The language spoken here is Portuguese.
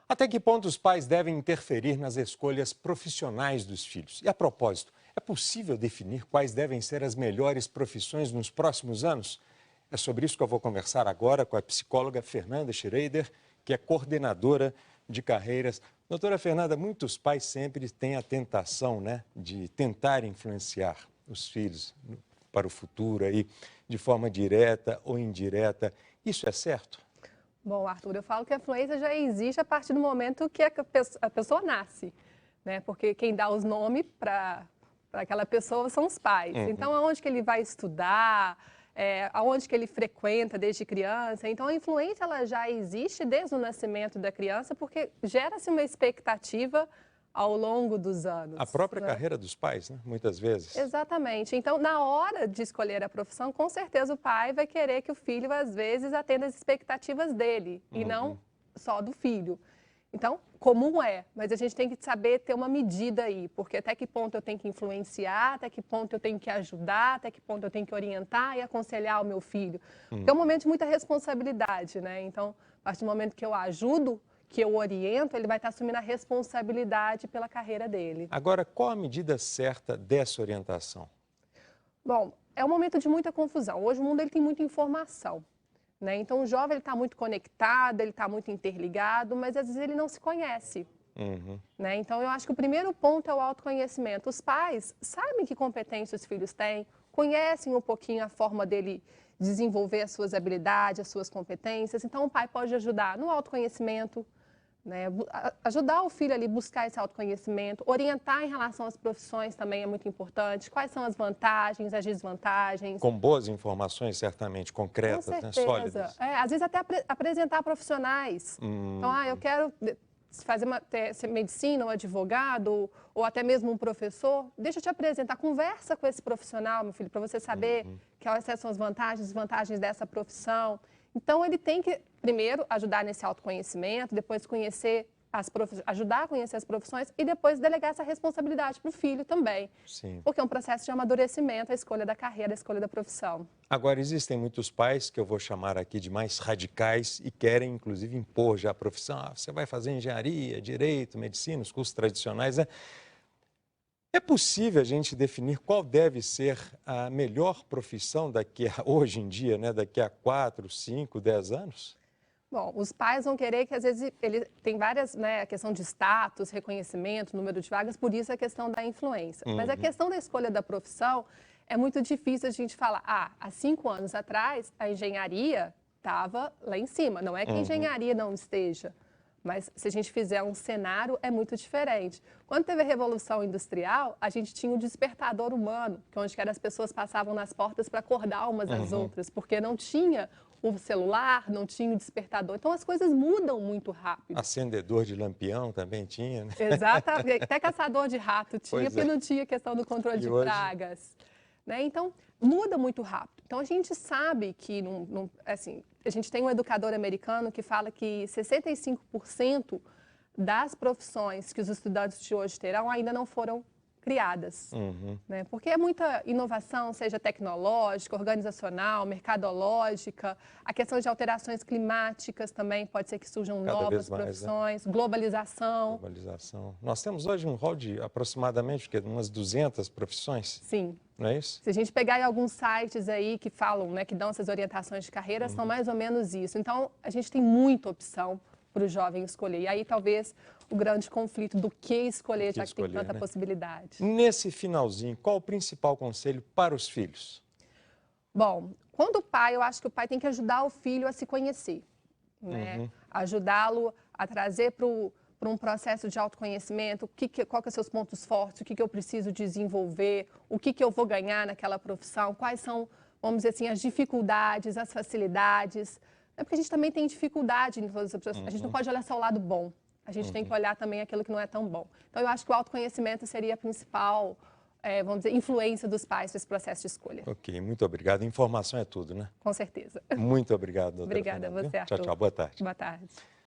Até que ponto os pais devem interferir nas escolhas profissionais dos filhos? E a propósito, é possível definir quais devem ser as melhores profissões nos próximos anos? É sobre isso que eu vou conversar agora com a psicóloga Fernanda Schrader, que é coordenadora de carreiras. Doutora Fernanda, muitos pais sempre têm a tentação, de tentar influenciar os filhos para o futuro aí, de forma direta ou indireta. Isso é certo? Bom, Arthur, eu falo que a influência já existe a partir do momento que a pessoa nasce, né? Porque quem dá os nomes para aquela pessoa são os pais. Uhum. Então, aonde que ele vai estudar, aonde que ele frequenta desde criança. Então, a influência ela já existe desde o nascimento da criança, porque gera-se uma expectativa ao longo dos anos. A própria né? carreira dos pais, muitas vezes. Exatamente. Então, na hora de escolher a profissão, com certeza o pai vai querer que o filho, às vezes, atenda as expectativas dele e não só do filho. Então, comum é, mas a gente tem que saber ter uma medida aí, porque até que ponto eu tenho que influenciar, até que ponto eu tenho que ajudar, até que ponto eu tenho que orientar e aconselhar o meu filho. Porque é um momento de muita responsabilidade, né? Então, a partir do momento que eu ajudo, que eu oriento, ele vai estar assumindo a responsabilidade pela carreira dele. Agora, qual a medida certa dessa orientação? Bom, é um momento de muita confusão. Hoje o mundo ele tem muita informação, né? Então o jovem está muito conectado, ele está muito interligado, mas às vezes ele não se conhece. Né? Então eu acho que o primeiro ponto é o autoconhecimento. Os pais sabem que competência os filhos têm, conhecem um pouquinho a forma dele desenvolver as suas habilidades, as suas competências. Então o pai pode ajudar no autoconhecimento, né? Ajudar o filho ali a buscar esse autoconhecimento, orientar em relação às profissões também é muito importante. Quais são as vantagens, as desvantagens. Com boas informações, certamente, concretas, Com certeza. sólidas. Às vezes até apresentar profissionais. Então, eu quero ser medicina, um advogado, ou até mesmo um professor. Deixa eu te apresentar, conversa com esse profissional, meu filho, para você saber quais são as vantagens e desvantagens dessa profissão. Então, ele tem que, primeiro, ajudar nesse autoconhecimento, depois conhecer ajudar a conhecer as profissões e depois delegar essa responsabilidade para o filho também. Sim. Porque é um processo de amadurecimento, a escolha da carreira, a escolha da profissão. Agora, existem muitos pais que eu vou chamar aqui de mais radicais e querem, inclusive, impor já a profissão. Você vai fazer engenharia, direito, medicina, os cursos tradicionais, É possível a gente definir qual deve ser a melhor profissão hoje em dia, daqui a 4, 5, 10 anos? Bom, os pais vão querer que, às vezes, ele tem várias, a questão de status, reconhecimento, número de vagas, por isso a questão da influência. Mas a questão da escolha da profissão é muito difícil a gente falar, há 5 anos atrás, a engenharia estava lá em cima. Não é que a engenharia não esteja, mas se a gente fizer um cenário, é muito diferente. Quando teve a Revolução Industrial, a gente tinha o despertador humano, que é onde as pessoas passavam nas portas para acordar umas às outras, porque não tinha o celular, não tinha o despertador. Então, as coisas mudam muito rápido. Acendedor de lampião também tinha, né? Exatamente. Até caçador de rato tinha, porque não tinha questão do controle de pragas. Né? Então, muda muito rápido. Então, a gente sabe que, assim, a gente tem um educador americano que fala que 65% das profissões que os estudantes de hoje terão ainda não foram criadas. Né? Porque é muita inovação, seja tecnológica, organizacional, mercadológica, a questão de alterações climáticas também, pode ser que surjam novas profissões, globalização. Nós temos hoje um rol de aproximadamente umas 200 profissões? Sim. Não é isso? Se a gente pegar aí alguns sites aí que falam, que dão essas orientações de carreira, são mais ou menos isso. Então, a gente tem muita opção para o jovem escolher. E aí, talvez, o grande conflito do que escolher, já que tem tanta possibilidade. Nesse finalzinho, qual o principal conselho para os filhos? Bom, eu acho que o pai tem que ajudar o filho a se conhecer, né? Ajudá-lo a trazer para um processo de autoconhecimento, qual que são os seus pontos fortes, o que eu preciso desenvolver, o que eu vou ganhar naquela profissão, quais são, vamos dizer assim, as dificuldades, as facilidades. É porque a gente também tem dificuldade em todas as pessoas. A gente não pode olhar só o lado bom. A gente tem que olhar também aquilo que não é tão bom. Então, eu acho que o autoconhecimento seria a principal, vamos dizer, influência dos pais nesse processo de escolha. Ok, muito obrigado. Informação é tudo, né? Com certeza. Muito obrigado, doutora Obrigada a Fernanda. você, Arthur. Tchau, tchau. Boa tarde. Boa tarde.